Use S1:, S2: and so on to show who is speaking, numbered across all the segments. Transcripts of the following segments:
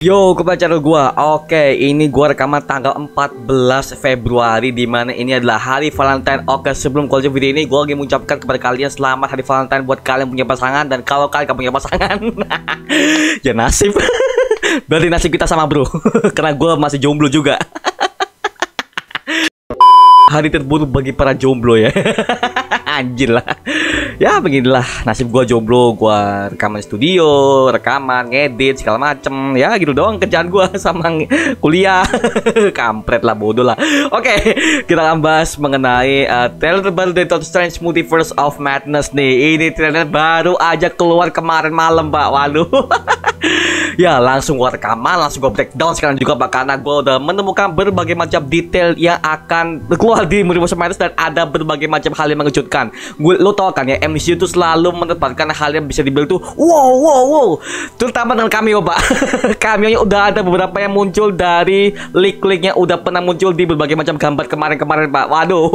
S1: Yo, ke channel gua. Oke, ini gua rekaman tanggal 14 Februari, dimana ini adalah hari Valentine. Oke, sebelum lanjut video ini, gua lagi mengucapkan kepada kalian selamat hari Valentine buat kalian punya pasangan. Dan kalau kalian gak punya pasangan, ya nasib. Berarti nasib kita sama, bro. Karena gua masih jomblo juga. Hari terburuk bagi para jomblo ya. Anjir lah. Ya beginilah nasib gua jomblo. Gua rekaman studio, rekaman, ngedit, segala macem. Ya gitu doang kerjaan gua sama kuliah. Kampret lah, bodoh lah. Oke, kita akan bahas mengenai trailer terbaru dari Doctor Strange Multiverse of Madness nih. Ini trailer baru aja keluar kemarin malam, Pak. Waduh. Ya langsung gua rekaman, langsung gua breakdown sekarang juga, Pak, karena gua udah menemukan berbagai macam detail yang akan keluar di Multiverse of Madness dan ada berbagai macam hal yang mengejutkan. Lo tau kan ya, MCU itu selalu menempatkan hal yang bisa dibilang tuh wow, terutama dengan cameo, Pak. Cameo-nya udah ada beberapa yang muncul dari leak-leaknya, udah pernah muncul di berbagai macam gambar kemarin-kemarin, Pak. Waduh.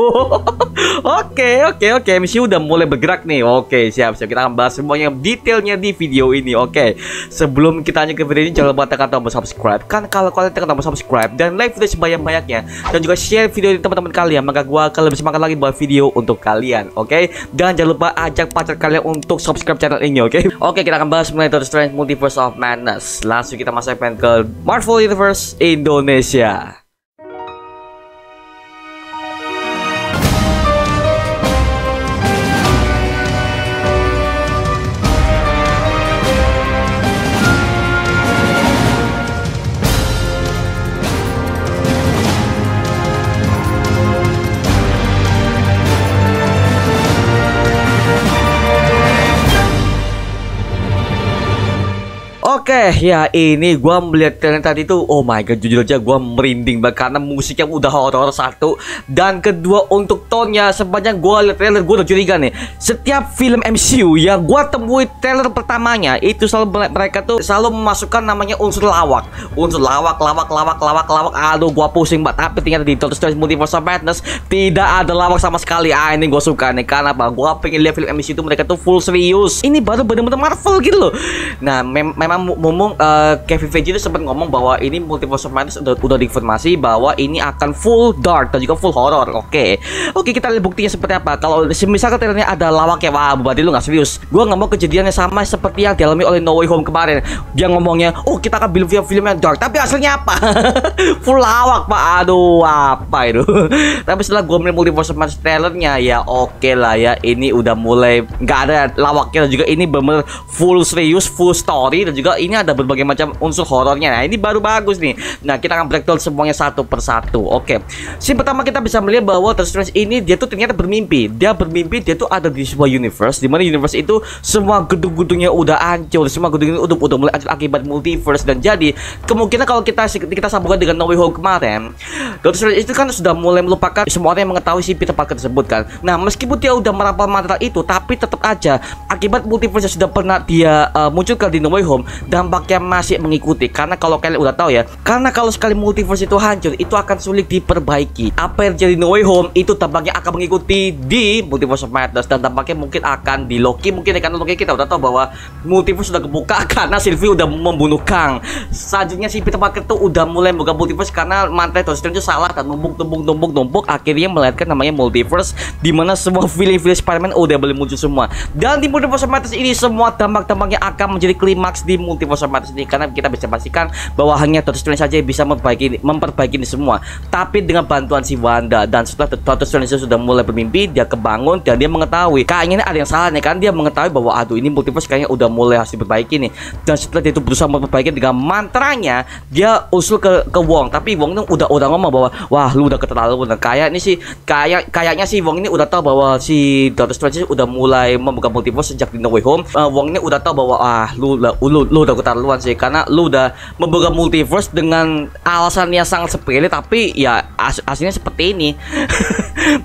S1: Oke, MCU udah mulai bergerak nih. Oke, siap. Kita akan bahas semuanya detailnya di video ini. Oke, sebelum kita lanjut ke video ini, jangan lupa tekan tombol subscribe. Kan kalau kalian tekan tombol subscribe dan like video sebanyak-banyaknya dan juga share video ini teman-teman kalian, maka gua akan lebih semangat lagi buat video untuk kalian. Oke, dan jangan lupa ajak pacar kalian untuk subscribe channel ini. Oke, kita akan bahas mengenai Doctor Strange Multiverse of Madness. Langsung kita masuk ke Marvel Universe Indonesia. Oke, ya ini gua melihat trailer tadi tuh, oh my god, jujur aja gua merinding banget karena musiknya udah horor satu, dan kedua untuk tone-nya. Sepanjang gua lihat trailer gua udah curiga nih. Setiap film MCU yang gua temui trailer pertamanya itu selalu mereka tuh selalu memasukkan namanya unsur lawak. Aduh, gua pusing banget. Tapi ternyata di Doctor Strange Multiverse of Madness tidak ada lawak sama sekali. Ini gua suka nih, karena apa? Gua pengen lihat film MCU itu mereka tuh full serius. Ini baru bener-bener Marvel gitu loh. Nah, memang Kevin Feige itu sempat ngomong bahwa ini Multiverse of Madness udah dikonfirmasi bahwa ini akan full dark dan juga full horror. Oke, kita lihat buktinya seperti apa. Kalau misalkan trailernya ada lawak ya, wah berarti lu nggak serius. Gua nggak mau kejadiannya sama seperti yang dialami oleh No Way Home kemarin. Dia ngomongnya, oh kita akan bikin film yang dark, tapi hasilnya apa? Full lawak, Pak. Aduh, apa itu? Tapi setelah gua melihat Multiverse of Madness trailernya, ya oke lah ya, ini udah mulai nggak ada lawaknya dan juga ini bener full serius, full story, dan juga ini ada berbagai macam unsur horornya. Nah, ini baru bagus nih. Nah, kita akan breakdown semuanya satu persatu. Oke. Scene pertama kita bisa melihat bahwa Doctor Strange ini dia tuh ternyata bermimpi. Dia tuh ada di sebuah universe, di mana universe itu semua gedung-gedungnya udah hancur, semua gedung ini udah mulai hancur akibat multiverse. Dan jadi kemungkinan kalau kita sambungkan dengan No Way Home kemarin, Doctor Strange itu kan sudah mulai melupakan semua orang yang mengetahui si Peter Parker tersebut kan. Nah, meskipun dia udah merampal mantra itu, tapi tetap aja akibat multiverse yang sudah pernah dia munculkan di No Way Home, dampaknya masih mengikuti. Karena kalau kalian udah tahu ya, karena kalau sekali multiverse itu hancur, itu akan sulit diperbaiki. Apa yang jadi No Way Home itu tampaknya akan mengikuti di Multiverse of Madness, dan tampaknya mungkin akan di Loki. Mungkin karena Loki kita udah tahu bahwa multiverse sudah kebuka karena Sylvie udah membunuh Kang. Selanjutnya si Peter Parker tuh udah mulai membuka multiverse karena mantra Doctor Strange itu salah dan numpuk, akhirnya melahirkan namanya multiverse, dimana semua villain Spider-Man udah boleh muncul semua. Dan di Multiverse of Madness ini semua dampak-dampaknya akan menjadi klimaks di Multiverse of Madness ini, karena kita bisa pastikan bahwa hanya Doctor Strange saja bisa memperbaiki ini semua. Tapi dengan bantuan si Wanda, dan setelah Doctor Strange sudah mulai bermimpi, dia kebangun dan dia mengetahui kayaknya ada yang salah nih kan. Dia mengetahui bahwa aduh, ini multiverse kayaknya udah mulai harus diperbaiki nih. Dan setelah dia itu berusaha memperbaiki dengan mantranya, dia usul ke Wong. Tapi Wong itu udah ngomong bahwa wah, lu udah keterlaluan. Kayaknya si Wong ini udah tahu bahwa si Doctor Strange udah mulai membuka multiverse sejak di No Way Home. Wong ini udah tahu bahwa lu udah keterlaluan sih, karena lu udah membuka multiverse dengan alasan yang sangat sepele, tapi ya aslinya seperti ini.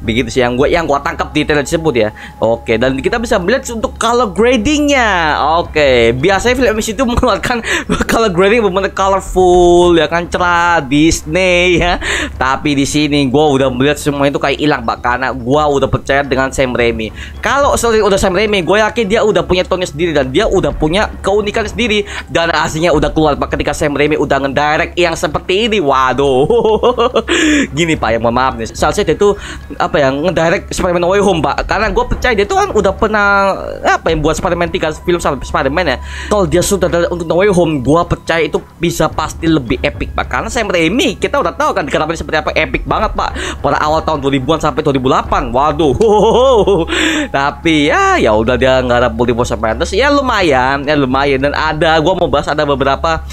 S1: Begitu sih yang gua tangkap di trailer tersebut ya. Oke, dan kita bisa melihat untuk color gradingnya. Oke, biasanya film MCU itu mengeluarkan color grading benar-benar colorful ya kan, cerah Disney ya. Tapi di sini gua udah melihat semua itu kayak hilang, Pak, karena gua udah percaya dengan Sam Raimi. Kalau udah Sam Raimi, gue yakin dia udah punya tone sendiri dan dia udah punya keunikan sendiri dan aslinya udah keluar Pak ketika Sam Raimi udah ngedirect yang seperti ini. Waduh. Gini Pak, yang mohon maaf nih, seharusnya dia tuh apa ya, ngedirect Spider-Man No Way Home Pak, karena gue percaya dia tuh kan udah pernah apa yang buat Spider-Man 3 film sama Spider-Man ya. Kalau dia sudah untuk No Way Home, gue percaya itu bisa pasti lebih epic Pak, karena Sam Raimi kita udah tahu kan kenapa seperti apa, epic banget Pak pada awal tahun 2000-an sampai 2008. Waduh. Tapi ya udah, dia nggak ada Multiverse of Madness, ya lumayan. Dan ada, gue mau bahas ada beberapa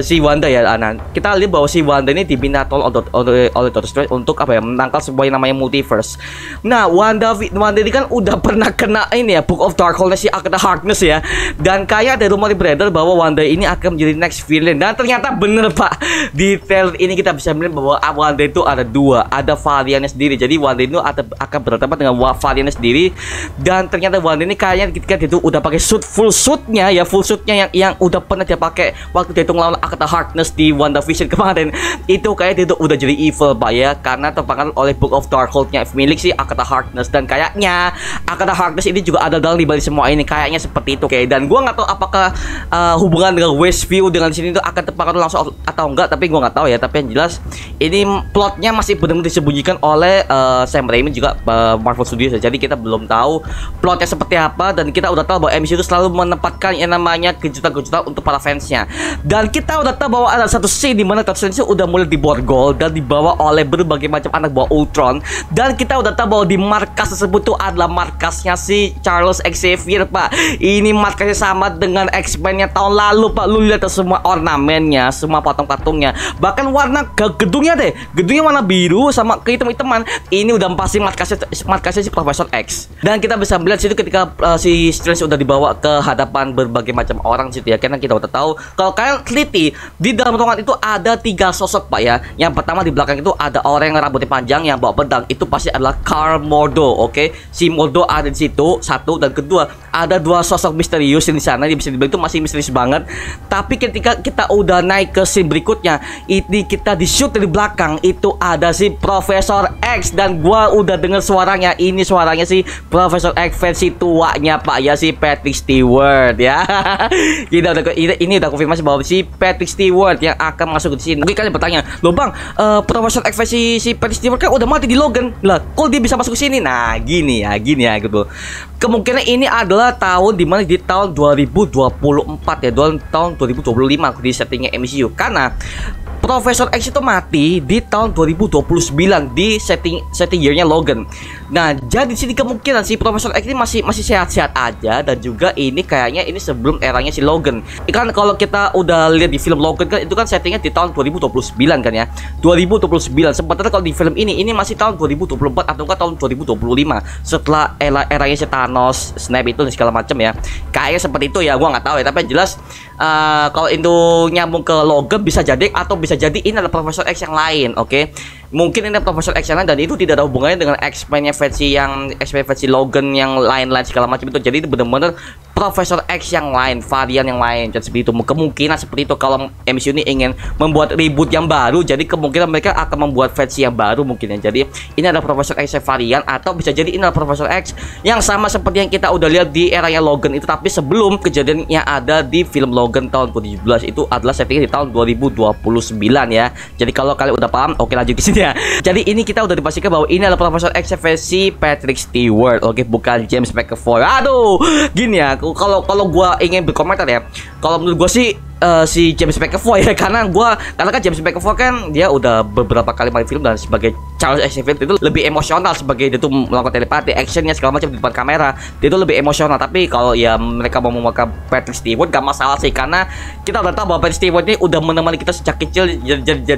S1: si Wanda ya, Anan. Kita lihat bahwa si Wanda ini dibina oleh Doctor Strange untuk apa ya, menangkal sebuah yang namanya multiverse. Nah, Wanda ini kan udah pernah kena ini ya, Book of Darkness, si Agatha Harkness ya. Dan kayak ada rumor beredar bahwa Wanda ini akan menjadi next villain. Dan ternyata bener Pak. Di trailer ini kita bisa melihat bahwa Wanda itu ada dua, ada variannya sendiri. Jadi Wanda itu akan berhadapan dengan variannya sendiri. Dan ternyata Wanda ini kayaknya ketika dia itu udah pakai full suitnya yang udah pernah dia pakai waktu dia itu ngelawan Agatha Harkness di WandaVision kemarin. Itu kayak dia itu udah jadi evil Pak ya, karena terpengaruh oleh Book of Darkhold-nya milik si Agatha Harkness. Dan kayaknya Agatha Harkness ini juga ada dalam dibalik semua ini, kayaknya seperti itu kayak. Dan gua nggak tahu apakah hubungan dengan Westview dengan sini itu akan terpengaruh langsung atau enggak, tapi gua nggak tahu ya. Tapi yang jelas ini plotnya masih benar-benar disembunyikan oleh Sam Raimi juga Marvel Studios. Jadi kita belum tahu plotnya seperti apa, dan kita udah tahu bahwa MCU itu selalu menempatkan yang namanya kejutan-kejutan untuk para fansnya. Dan kita udah tahu bahwa ada satu scene di mana Doctor Strange udah mulai diborgol dan dibawa oleh berbagai macam anak buah Ultron. Dan kita udah tahu bahwa di markas tersebut tuh adalah markasnya si Charles Xavier Pak. Ini markasnya sama dengan X-Men-nya tahun lalu Pak. Lu lihat semua ornamennya, semua patung-patungnya, bahkan warna gedungnya deh, gedungnya warna biru sama kehitam-hitaman. Ini udah pasti markasnya si Profesor X. Dan kita bisa melihat situ ketika si Strange udah dibawa ke hadapan berbagai macam orang situ ya. Karena kita udah tahu, kalau kalian teliti di dalam ruangan itu ada 3 sosok Pak ya. Yang pertama di belakang itu ada orang yang rambutnya panjang yang bawa pedang, itu pasti adalah Karl Mordo. Oke, si Mordo ada di situ satu, dan kedua ada 2 sosok misterius di sana. Dia bisa dibilang itu masih misterius banget. Tapi ketika kita udah naik ke scene berikutnya, ini kita di shoot dari belakang itu ada si Profesor X. Dan gua udah denger suaranya, ini suaranya si Profesor X versi tuanya Pak ya, si Patrick Stewart ya. Ini udah konfirmasi bahwa si Patrick Stewart yang akan masuk di sini. Mungkin kalian bertanya, loh Bang, Profesor X versi si Patrick Stewart kan udah mati di Logan lah, kok dia bisa masuk ke sini? Nah gini ya gitu. Kemungkinan ini adalah tahun dimana di tahun 2024 ya, tahun 2025 di settingnya MCU, karena Profesor X itu mati di tahun 2029 di setting year-nya Logan. Nah, jadi di sini kemungkinan si Profesor X ini masih sehat-sehat aja, dan juga ini kayaknya ini sebelum eranya si Logan. Kan kalau kita udah lihat di film Logan kan itu kan settingnya di tahun 2029 kan ya. 2029. Sementara kalau di film ini masih tahun 2024 atau enggak tahun 2025 setelah eranya si Thanos, Snap itu dan segala macam ya. Kayaknya seperti itu ya, gua nggak tahu ya, tapi yang jelas kalau itu nyambung ke Logan bisa jadi, atau bisa jadi ini adalah Profesor X yang lain. Oke, mungkin ini Profesor X yang lain, dan itu tidak ada hubungannya dengan X-Men-nya versi Logan yang lain-lain segala macam itu. Jadi itu benar-benar Profesor X yang lain, varian yang lain. Jadi seperti itu, kemungkinan seperti itu. Kalau MCU ini ingin membuat reboot yang baru, jadi kemungkinan mereka akan membuat versi yang baru mungkin ya. Jadi ini adalah Profesor X varian, atau bisa jadi ini adalah Profesor X yang sama seperti yang kita udah lihat di eranya Logan itu, tapi sebelum kejadian yang ada di film Logan tahun 2017 itu adalah settingnya di tahun 2029 ya. Jadi kalau kalian udah paham, oke lanjut ke sini ya. Jadi ini kita udah dipastikan bahwa ini adalah Profesor X versi Patrick Stewart, oke, bukan James McAvoy. Aduh, gini ya, kalau gua ingin berkomentar ya, kalau menurut gua sih si James McAvoy ya, karena kan James McAvoy kan dia udah beberapa kali main film, dan sebagai Charles Xavier itu lebih emosional, sebagai dia tuh melakukan telepati, actionnya segala macam di depan kamera, dia itu lebih emosional. Tapi kalau ya mereka mau memakai Patrick Stewart gak masalah sih, karena kita udah tahu bahwa Patrick Stewart ini udah menemani kita sejak kecil,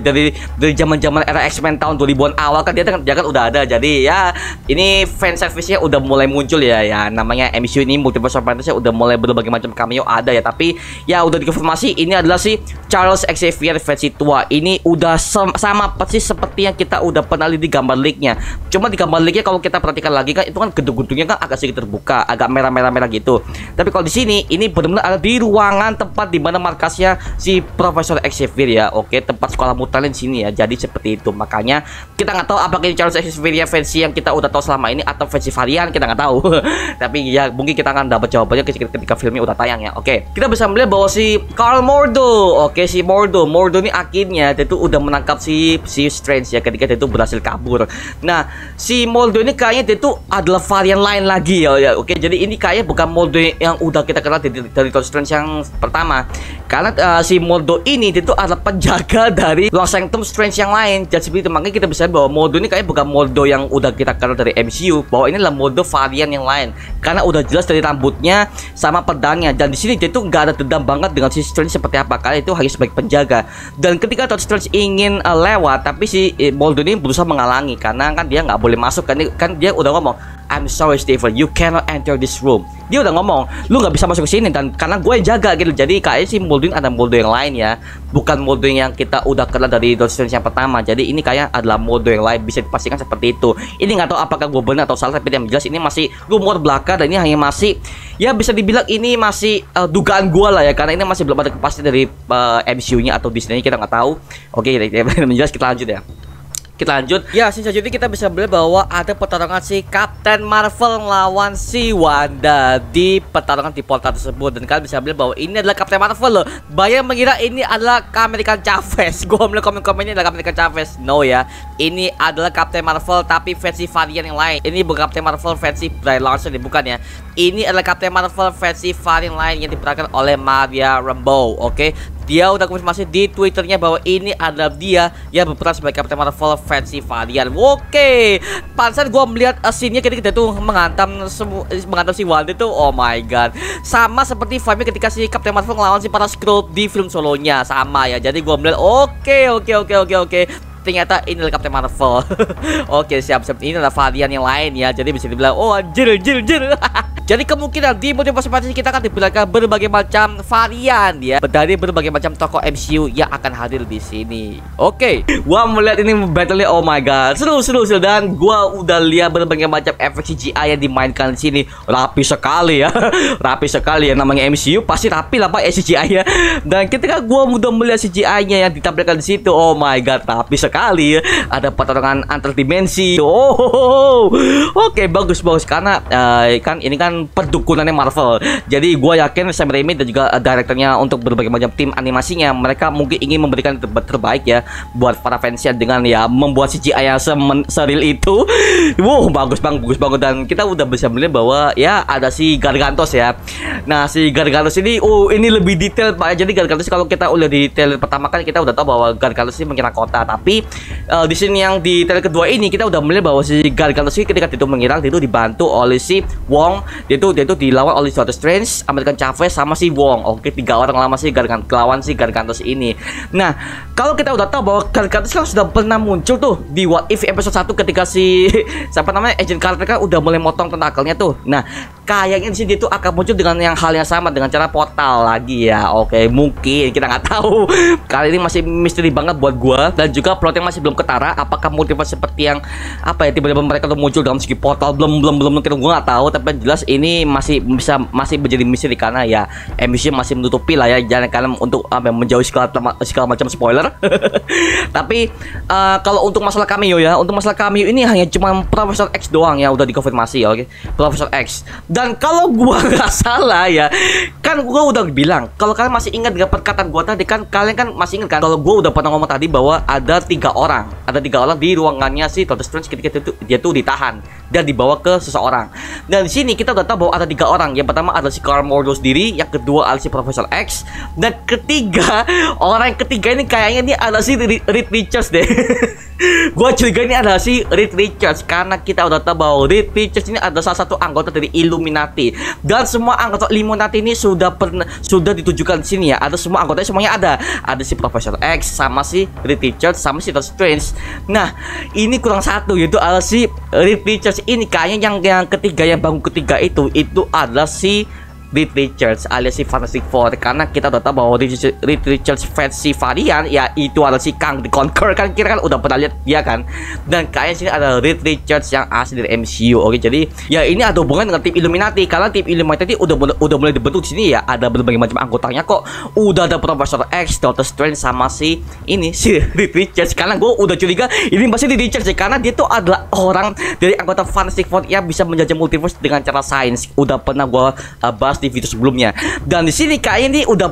S1: dari zaman era X-Men tahun 2000-an awal kan dia kan udah ada. Jadi ya ini fan service-nya udah mulai muncul ya, namanya MCU ini Multiverse of Madness udah mulai berbagai macam cameo ada ya. Tapi ya udah dikonfirmasi ini adalah si Charles Xavier versi tua. Ini udah sama persis seperti yang kita udah pernah sekali di gambar leaknya. Cuma di gambar leaknya kalau kita perhatikan lagi kan itu kan gedung-gedungnya kan agak sedikit terbuka, agak merah-merah gitu. Tapi kalau di sini ini benar-benar ada di ruangan tempat di mana markasnya si Profesor Xavier ya. Oke, tempat sekolah mutan di sini ya. Jadi seperti itu. Makanya kita nggak tahu apakah ini Charles Xavier versi yang kita udah tahu selama ini atau versi varian, kita nggak tahu. Tapi ya mungkin kita akan dapat jawabannya ketika filmnya udah tayang ya. Oke, kita bisa melihat bahwa si Karl Mordo, oke, si Mordo ini akhirnya dia tuh udah menangkap si Strange ya ketika dia tuh berhasil kabur. Nah, si Mordo ini kayaknya dia tuh adalah varian lain lagi ya. Oke, jadi ini kayaknya bukan Mordo yang udah kita kenal dari Doctor Strange yang pertama. Karena si Mordo ini dia tuh adalah penjaga dari Long Sanctum Strange yang lain. Jadi seperti itu, makanya kita bisa lihat bahwa Mordo ini kayaknya bukan Mordo yang udah kita kenal dari MCU, bahwa ini adalah Mordo varian yang lain. Karena udah jelas dari rambutnya sama pedangnya, dan di sini dia tuh nggak ada dendam banget dengan si Strange seperti apa, karena itu hanya sebagai penjaga. Dan ketika Doctor Strange ingin lewat, tapi si Mordo ini berusaha menghalangi karena kan dia nggak boleh masuk kan dia udah ngomong, I'm sorry Stephen, you cannot enter this room. Dia udah ngomong, lu nggak bisa masuk ke sini dan karena gue yang jaga gitu. Jadi kayaknya si Mordo ini ada Mordo yang lain ya, bukan Mordo yang kita udah kenal dari Doctor Strange yang pertama. Jadi ini kayak adalah Mordo yang lain, bisa dipastikan seperti itu. Ini nggak tahu apakah gue benar atau salah, tapi yang jelas ini masih rumor belaka dan ini hanya masih ya bisa dibilang ini masih dugaan gue lah ya, karena ini masih belum ada kepastian dari MCU-nya atau Disney, kita nggak tahu. Oke, menjelas kita lanjut ya. Kita lanjut ya, selanjutnya kita bisa melihat bahwa ada pertarungan si Captain Marvel melawan si Wanda di pertarungan di portal tersebut. Dan kalian bisa melihat bahwa ini adalah Captain Marvel loh. Banyak mengira ini adalah American Chavez. Gue melihat komen-komennya adalah American Chavez. No ya, ini adalah Captain Marvel tapi versi varian yang lain. Ini bukan Captain Marvel versi Brie Larson, bukan ya. Ini adalah Captain Marvel versi varian lain yang diperankan oleh Maria Rambeau. Oke, dia udah konfirmasi di Twitternya bahwa ini adalah dia yang berperan sebagai Captain Marvel versi varian. Oke, pantesan gue melihat scene-nya ketika dia tuh menghantam si Wanda tuh, oh my god, sama seperti vibe ketika si Captain Marvel ngelawan si para Skrull di film solonya, sama ya. Jadi gue melihat oke, ternyata ini adalah Captain Marvel. Oke, siap. Ini adalah varian yang lain ya. Jadi bisa dibilang, oh anjir. Jadi kemungkinan di Multiverse of Madness kita akan diperlihatkan berbagai macam varian ya, dari berbagai macam tokoh MCU yang akan hadir di sini. Oke, gua melihat ini battle-nya, oh my god, seru, dan gua udah lihat berbagai macam efek CGI yang dimainkan di sini. Rapi sekali ya. Rapi sekali ya, namanya MCU pasti rapi lah Pak CGI ya. Dan ketika gua udah melihat CGI-nya yang ditampilkan di situ, oh my god, rapi sekali ya. Ada pertarungan antar dimensi. Oke, bagus karena kan ini kan perdukunannya Marvel. Jadi gue yakin Sam Raimi dan juga direkturnya untuk berbagai macam tim animasinya, mereka mungkin ingin memberikan terbaik ya buat para fansnya dengan ya membuat CGI yang seril itu. Bagus banget, dan kita udah bisa melihat bahwa ya ada si Gargantos ya. Nah, si Gargantos ini ini lebih detail Pak. Jadi Gargantos kalau kita udah di trailer pertama kan kita udah tahu bahwa Gargantos ini mengira kota, tapi di sini yang di trailer kedua ini kita udah melihat bahwa si Gargantos ini ketika itu menghilang, dia itu dibantu oleh si Wong. Dia tuh dilawan oleh Doctor Strange, American Chavez sama si Wong. Oke, 3 orang lama sih lawan si Gargantos ini. Nah, kalau kita udah tahu bahwa Gargantos kan sudah pernah muncul tuh di What If episode 1 ketika si siapa namanya Agent Carter kan udah mulai motong tentakelnya tuh. Nah, kayaknya di sini dia tuh akan muncul dengan yang hal yang sama dengan cara portal lagi ya. Oke, mungkin kita nggak tahu. Kali ini masih misteri banget buat gua, dan juga plotnya masih belum ketara. Apakah multiverse seperti yang apa ya, tiba-tiba mereka tuh muncul dalam segi portal, belum kita gua nggak tahu. Tapi jelas ini masih menjadi misteri karena ya MCU masih menutupi lah ya, jangan kalian untuk menjauhi segala macam spoiler. Tapi kalau untuk masalah cameo ya, ini hanya cuma Profesor X doang ya udah dikonfirmasi ya. Oke, Profesor X. Dan kalau gua nggak salah ya, kan gua udah bilang, kalau kalian masih ingat dengan perkataan gua tadi kan, kalian kan masih ingat kan kalau gua udah pernah ngomong tadi bahwa ada tiga orang di ruangannya si Doctor Strange ketika dia tuh ditahan dan dibawa ke seseorang. Dan di sini kita udah tahu bahwa ada 3 orang. Yang pertama adalah si Karl Mordo sendiri, yang kedua adalah si Profesor X, dan orang ketiga ini kayaknya ini adalah si Reed Richards deh. Gua curiga ini adalah si Reed Richards karena kita udah tahu bahwa Reed Richards ini adalah salah satu anggota dari Illuminati, dan semua anggota Illuminati ini sudah ditujukan di sini ya. Ada semua anggotanya, semuanya ada si Profesor X sama si Reed Richards sama si Doctor Strange. Nah, ini kurang satu, yaitu adalah si Reed Richards ini kayaknya yang ketiga, yang bangun ketiga itu adalah si Reed Richards alias si Fantastic Four, karena kita udah tahu bahwa Reed Richards versi varian ya itu adalah si Kang the Conqueror kan, kira kan udah pernah lihat dia kan, dan kayaknya sini ada Reed Richards yang asli dari MCU. Oke, jadi ya ini ada hubungan dengan tim Illuminati, karena tim Illuminati udah mulai dibentuk di sini ya, ada berbagai macam anggotanya kok. Udah ada Professor X, Doctor Strange sama si Reed Richards. Karena gue udah curiga ini pasti Reed Richards ya, karena dia tuh adalah orang dari anggota Fantastic Four yang bisa menjajah multiverse dengan cara sains. Udah pernah gue bahas di video sebelumnya. Dan di sini kayaknya nih udah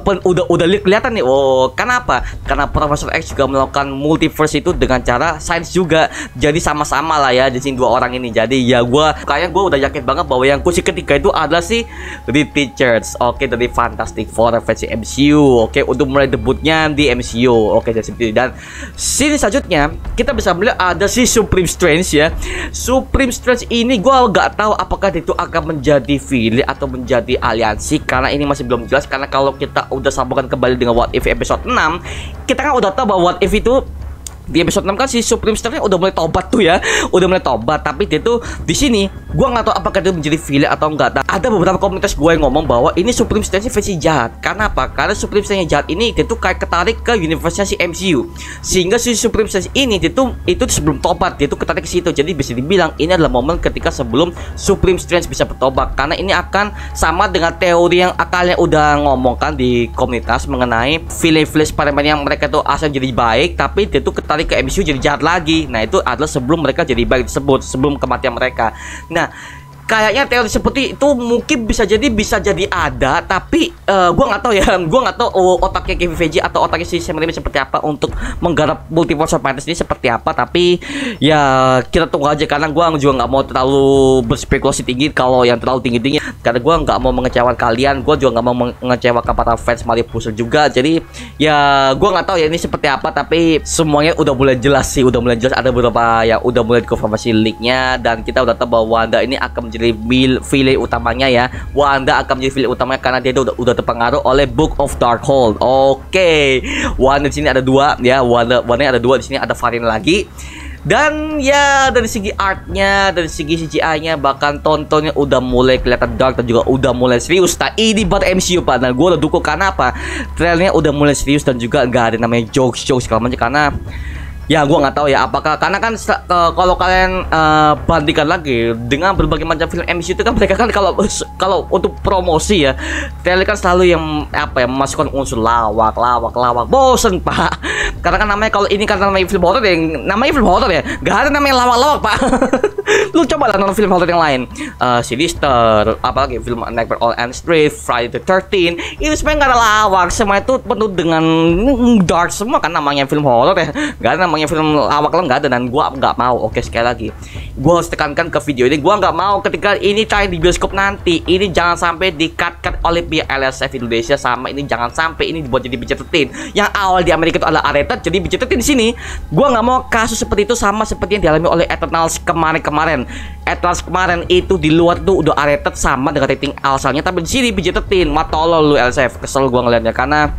S1: kelihatan nih. Oh, kenapa? Karena Professor X juga melakukan multiverse itu dengan cara sains juga. Jadi sama-sama lah ya di sini dua orang ini. Jadi ya gue udah yakin banget bahwa yang kursi ketiga itu adalah si Reed Richards. Oke, dari Fantastic Four versi MCU. Oke, untuk mulai debutnya di MCU. Oke, jadi seperti itu. Dan sini selanjutnya kita bisa melihat ada si Supreme Strange ya. Supreme Strange ini gue gak tahu apakah itu akan menjadi file atau menjadi aliansi, karena ini masih belum jelas. Karena kalau kita udah sambungkan kembali dengan What If episode 6, kita kan udah tahu bahwa What If itu di episode 6 kan si Supreme Strange udah mulai tobat tuh ya, udah mulai tobat. Tapi dia tuh di sini gua nggak tahu apakah itu menjadi villain atau enggak. Nah, ada beberapa komunitas gue yang ngomong bahwa ini Supreme Strange versi jahat. Karena apa? Karena Supreme Strange jahat ini dia tuh kayak ketarik ke universe-nya si MCU, sehingga si Supreme Strange ini dia tuh itu sebelum tobat dia tuh ketarik ke situ. Jadi bisa dibilang ini adalah momen ketika sebelum Supreme Strange bisa bertobat, karena ini akan sama dengan teori yang akalnya udah ngomongkan di komunitas mengenai villain Spider-Man yang mereka tuh asal jadi baik tapi dia tuh ketarik ke MCU jadi jahat lagi. Nah, itu adalah sebelum mereka jadi baik tersebut, sebelum kematian mereka. Nah, kayaknya teori seperti itu mungkin bisa jadi ada, tapi gue nggak tahu ya, gue nggak tahu otaknya Kevin Feige atau otaknya si Sam Raimi seperti apa untuk menggarap Multiverse of Madness ini seperti apa. Tapi ya kita tunggu aja, karena gue juga nggak mau terlalu berspekulasi tinggi kalau yang terlalu tinggi, karena gue nggak mau mengecewakan kalian, gue juga nggak mau mengecewakan para fans Multiverse juga. Jadi ya gue nggak tahu ya ini seperti apa, tapi semuanya udah mulai jelas sih, udah mulai jelas. Ada beberapa yang udah mulai dikonfirmasi leaknya, dan kita udah tahu bahwa Wanda ini akan menjadi villain utamanya ya. Wanda akan menjadi villain utamanya karena dia udah terpengaruh oleh Book of Darkhold. Oke. Wanda di sini ada dua ya. Wanda ada dua di sini, ada varian lagi. Dan ya dari segi artnya, dari segi CGI-nya, bahkan tontonnya udah mulai kelihatan dark dan juga udah mulai serius. Nah, ini buat MCU Pak. Nah, gue udah dukung karena apa? Trailernya udah mulai serius dan juga nggak ada namanya jokes segala macam, karena ya gue nggak tahu ya apakah karena kan kalau kalian bandingkan lagi dengan berbagai macam film MCU itu kan mereka kan kalau untuk promosi ya trailer kan selalu yang apa ya, memasukkan unsur lawak bosen Pak. Karena kan namanya, kalau ini kan namanya film horror ya, namanya film horror ya, gak ada namanya lawak Pak. Lu coba lah nonton film horror yang lain, Sinister, apalagi film Nightmare on Elm Street, Friday the 13, itu sebenarnya gak ada lawak, semua itu penuh dengan dark semua kan, namanya film horror ya, gak ada namanya film lawak lah, nggak ada. Dan gua nggak mau, oke, sekali lagi gua harus tekankan ke video ini, gua nggak mau ketika ini tayang di bioskop nanti ini jangan sampai di-cut oleh pihak LSF Indonesia, sama ini jangan sampai ini dibuat jadi PG-13 yang awal di Amerika itu adalah rated jadi PG-13 di sini. Gua nggak mau kasus seperti itu sama seperti yang dialami oleh Eternals kemarin. Eternals kemarin itu di luar tuh udah rated sama dengan rating asalnya, tapi di sini PG-13. Matolol lu LSF, kesel gua ngeliatnya. Karena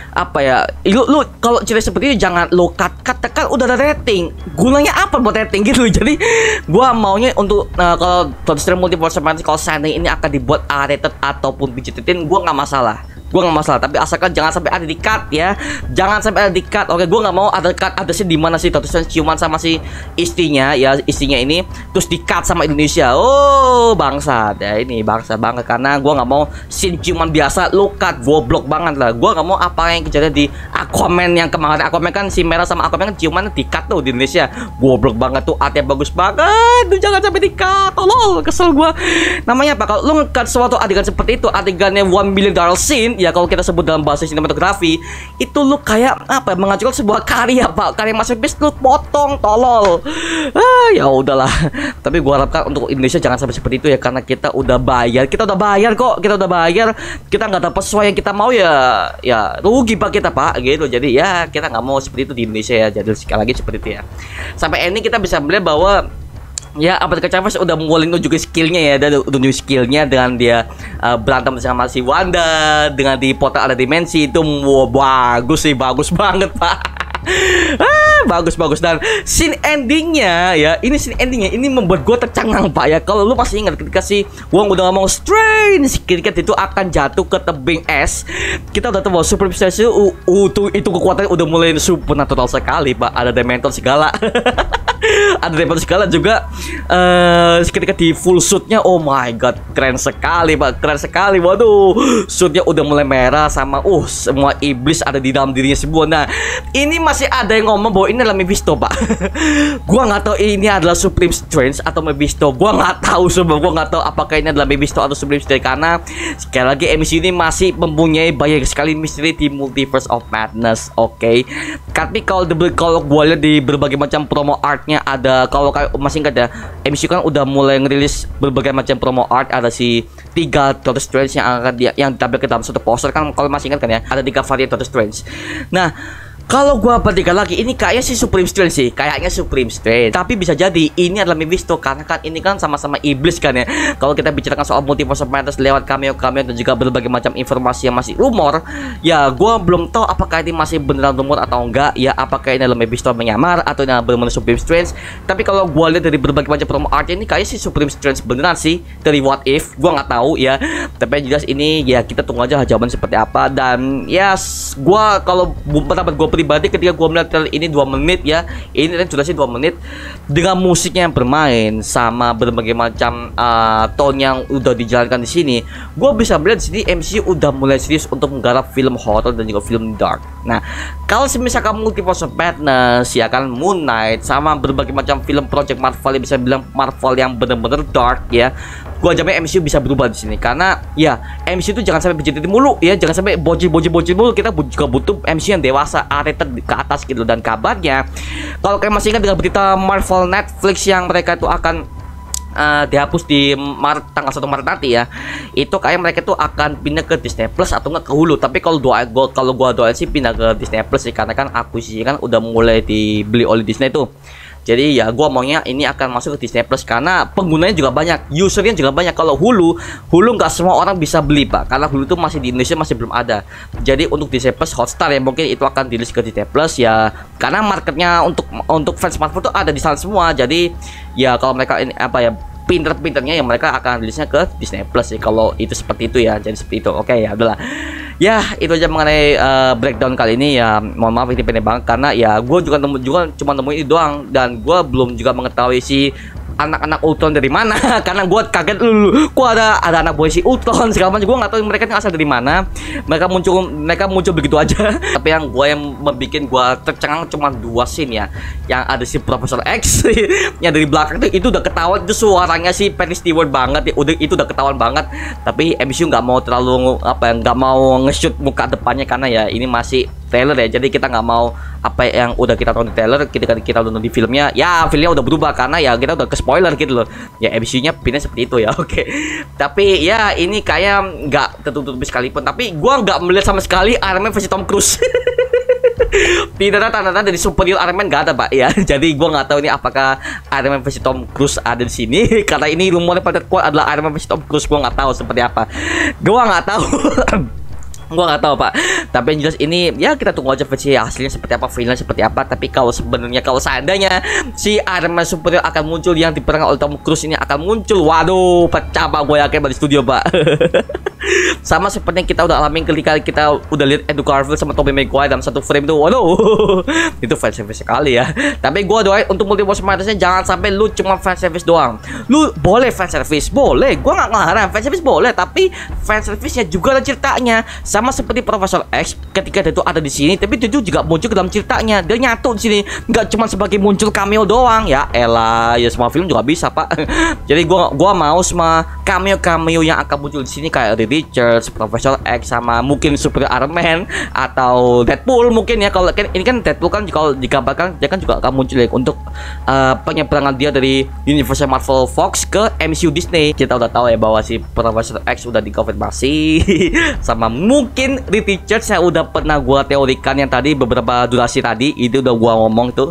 S1: apa ya, lu kalau cerita seperti ini jangan lu katakan udah ada rating, gunanya apa buat rating gitu. Jadi gua maunya untuk kalau Doctor Strange Multiverse of Madness kalau seandainya ini akan dibuat rated ataupun PG-13, gua nggak masalah, tapi asalkan jangan sampai ada di cut ya, jangan sampai ada di cut. Oke, gue nggak mau ada cut, ada sih di mana sih Doctor Strange ciuman sama si istrinya ya, istrinya ini terus di cut sama Indonesia. Oh bangsa ya, ini bangsa banget, karena gue nggak mau scene ciuman biasa lu cut, goblok banget lah. Gue nggak mau apa yang kejadian di Aquaman yang kemarin. Aquaman kan si Merah sama Aquaman kan ciuman di cut tuh di Indonesia, goblok banget tuh, artnya bagus banget tuh, jangan sampai di cut. Tolol, kesel gue. Namanya apa, kalau lu nge-cut suatu adegan seperti itu, adegannya $1 million scene ya, kalau kita sebut dalam bahasa sinematografi itu lu kayak apa, mengajukan sebuah karya Pak, karya masterpiece, lu potong, tolol. Ya udahlah. Tapi gua harapkan untuk Indonesia jangan sampai seperti itu ya, karena kita udah bayar kok, kita udah bayar, kita nggak dapat sesuai yang kita mau ya rugi Pak kita Pak gitu. Jadi ya kita nggak mau seperti itu di Indonesia ya. Jadi sekali lagi seperti itu ya. Sampai ini kita bisa melihat bahwa ya America Chavez udah mulai nunjukin skillnya ya, dan udah nunjukin skillnya dengan dia berantem sama si Wanda, dengan di portal ada dimensi itu. Wow, bagus banget Pak. bagus dan scene endingnya ya, ini membuat gue tercengang Pak ya. Kalau lu masih ingat ketika si Wong udah ngomong strange, ketika itu akan jatuh ke tebing es, kita udah tahu bahwa Supreme Strange itu kekuatannya udah mulai supernatural sekali Pak. Ada Dementor segala. Ada Dementor segala juga. Ketika di full suitnya, oh my god, keren sekali Pak, keren sekali. Waduh, suitnya udah mulai merah sama semua iblis ada di dalam dirinya semua. Nah, ini masih ada yang ngomong bahwa ini adalah Mephisto Pak. Gua nggak tahu ini adalah Supreme Strange atau Mephisto. Gua nggak tahu semua. Gua nggak tahu apakah ini adalah Mephisto atau Supreme Strange, karena sekali lagi MCU ini masih mempunyai banyak sekali misteri di Multiverse of Madness. Oke. Tapi kalau gua lihat di berbagai macam promo artnya, ada, kalau masih ingat ya, MCU kan udah mulai ngerilis berbagai macam promo art. Ada si 3 Doctor Strange yang ditampilkan dalam satu poster kan, kalau masih ingat kan ya, ada 3 varian Doctor Strange. Nah, kalau gua perhatikan lagi, ini kayaknya si Supreme Strange sih, kayaknya Supreme Strange. Tapi bisa jadi ini adalah Mephisto, karena kan ini kan sama-sama iblis kan ya. Kalau kita bicarakan soal Multiverse of Madness lewat cameo dan juga berbagai macam informasi yang masih rumor, ya gua belum tahu apakah ini masih beneran rumor atau enggak. Ya, apakah ini adalah Mephisto menyamar atau ini benar-benar Supreme Strange. Tapi kalau gua lihat dari berbagai macam promo art ini, kayaknya si Supreme Strange beneran sih dari What If. Gua nggak tahu ya. Tapi yang jelas ini ya kita tunggu aja jawaban seperti apa. Dan ya gua kalau pendapat gua pribadi, ketika gue melihat trailer ini 2 menit ya, ini kan durasi 2 menit dengan musiknya yang bermain sama berbagai macam tone yang udah dijalankan di sini, gue bisa melihat di sini MCU udah mulai serius untuk menggarap film horror dan juga film dark. Nah, kalau misalkan Multiverse of Madness ya kan, Moon Knight sama berbagai macam film project Marvel yang bisa bilang Marvel yang bener-bener dark ya, gua jamin MCU bisa berubah di sini. Karena ya MCU itu jangan sampai berjati mulu ya, jangan sampai bocil mulu. Kita juga butuh MCU yang dewasa, rated ke atas gitu. Dan kabarnya, kalau kalian masih ingat dengan berita Marvel Netflix yang mereka itu akan dihapus di tanggal 1 Maret nanti ya, itu kayak mereka tuh akan pindah ke Disney Plus atau enggak ke Hulu. Tapi kalau gua doain sih pindah ke Disney Plus sih, karena kan akuisisi kan udah mulai dibeli oleh Disney tuh. Jadi ya gua maunya ini akan masuk ke Disney Plus, karena penggunanya juga banyak, usernya juga banyak. Kalau Hulu nggak semua orang bisa beli Pak, karena Hulu tuh masih di Indonesia masih belum ada. Jadi untuk Disney Plus, Hotstar ya mungkin itu akan dirilis ke Disney Plus ya, karena marketnya untuk fans Marvel tuh ada di sana semua. Jadi ya kalau mereka ini apa ya, pinter-pinternya ya mereka akan rilisnya ke Disney Plus sih, kalau itu seperti itu ya. Jadi seperti itu. Oke ya udahlah. Ya itu aja mengenai breakdown kali ini ya. Mohon maaf ini pendek banget, karena ya gue juga cuma nemuin ini doang, dan gue belum juga mengetahui si anak-anak Ultron dari mana. Karena gue kaget dulu, kok ada anak boy si Ultron segala macam. Gue nggak tahu mereka asal dari mana. Mereka muncul begitu aja. Tapi yang membuat gue tercengang cuma 2 scene ya. Yang ada si Profesor X yang dari belakang itu udah ketahuan, itu suaranya si Patrick Stewart banget ya. Itu udah ketahuan banget. Tapi MCU nggak mau terlalu nggak mau nge-shoot muka depannya, karena ya ini masih trailer ya. Jadi kita nggak mau apa yang udah kita tonton di trailer, kita nonton di filmnya, ya filmnya udah berubah, karena ya kita udah ke spoiler gitu loh. Ya MCU-nya pindah seperti itu ya. Oke. Tapi ya ini kayak nggak tertutup sekalipun. Tapi gua nggak melihat sama sekali Iron Man versi Tom Cruise. Tidak ada tanda-tanda dari superior Iron Man, nggak ada Pak ya. Jadi gua nggak tahu ini apakah Iron Man versi Tom Cruise ada di sini. Karena ini rumornya pada kuat adalah Iron Man versi Tom Cruise. Gua nggak tahu seperti apa. Gua nggak tahu. Gua nggak tahu Pak. Tapi yang jelas ini ya kita tunggu aja versi aslinya seperti apa, finalnya seperti apa. Tapi kalau seandainya si Iron Man superior akan muncul yang diperankan oleh Tom Cruise ini akan muncul, waduh pecah Pak, gue yakin di studio Pak. Sama seperti yang kita udah alamin ketika kita udah lihat Andrew Garfield sama Tobey Maguire dalam satu frame itu, waduh. Itu fanservice sekali ya. Tapi gue doain untuk Multiverse of Madness jangan sampai lu cuma fanservice doang. Lu boleh fanservice, boleh, gue nggak ngelarang fanservice boleh, tapi fanservice-nya juga ada ceritanya. Sama seperti Profesor X, ketika dia itu ada di sini, tapi dia juga muncul ke dalam ceritanya. Dia nyatu di sini, nggak cuma sebagai muncul cameo doang. Ya elah, ya semua film juga bisa Pak. Jadi gua mau semua cameo yang akan muncul di sini kayak Reed Richards, Profesor X, sama mungkin Super Iron Man atau Deadpool mungkin ya. Kalau ini kan Deadpool kan kalau dikabarkan dia kan juga akan muncul ya untuk penyeberangan dia dari Universal Marvel Fox ke MCU Disney. Kita udah tahu ya bahwa si Profesor X udah dikonfirmasi sama mungkin Reed Richards yang udah pernah gua teorikan yang tadi beberapa durasi tadi itu udah gua ngomong tuh.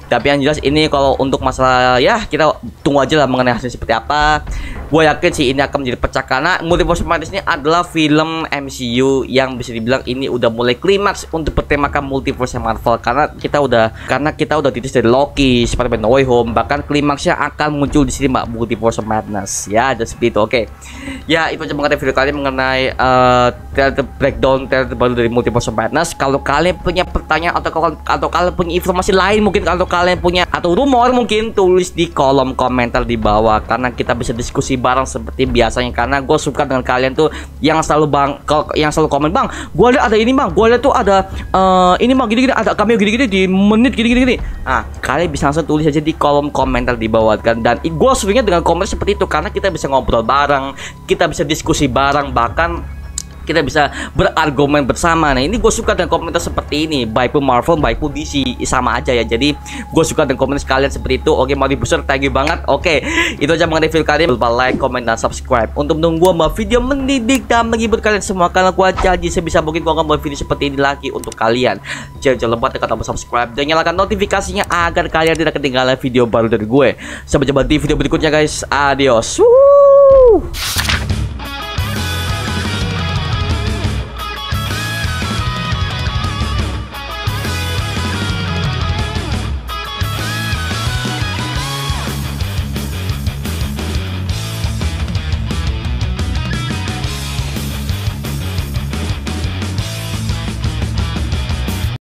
S1: Tapi yang jelas ini kalau untuk masalah ya kita tunggu aja lah mengenai hasilnya seperti apa. gue yakin sih ini akan menjadi pecah karena Multiverse of Madness ini adalah film MCU yang bisa dibilang ini udah mulai klimaks untuk bertemakan multiverse Marvel karena kita udah titis dari Loki, Spider-Man No Way Home, bahkan klimaksnya akan muncul di sini Mbak, Multiverse of Madness. Ya, jadi seperti itu. Oke. Ya, itu aja mengenai video kali mengenai trailer breakdown trailer terbaru dari Multiverse of Madness. Kalau kalian punya pertanyaan atau kalian punya informasi lain, mungkin kalau kalian punya atau rumor, mungkin tulis di kolom komentar di bawah karena kita bisa diskusi bareng seperti biasanya karena gue suka dengan kalian tuh yang selalu komen bang, gue lihat ada ini bang, gue lihat tuh ada ini bang gini-gini, ada cameo gini-gini di menit gini-gini. Nah, kalian bisa langsung tulis aja di kolom komentar di bawah kan, dan gue seringnya dengan komentar seperti itu karena kita bisa ngobrol bareng, kita bisa diskusi bareng, bahkan kita bisa berargumen bersama. Nah, ini gue suka dengan komentar seperti ini, baik pun Marvel, baik pun DC, sama aja ya. Jadi gue suka dengan komentar kalian seperti itu. Oke, mau dibesar, thank you banget. Oke, itu aja mengenai video kalian. Lupa like, comment, dan subscribe untuk menunggu membuat video mendidik dan menghibur kalian semua. Karena gue janji sebisa mungkin gue akan membuat video seperti ini lagi untuk kalian. Jangan lupa tekan tombol subscribe dan nyalakan notifikasinya agar kalian tidak ketinggalan video baru dari gue. Sampai jumpa di video berikutnya guys. Adios. Woo!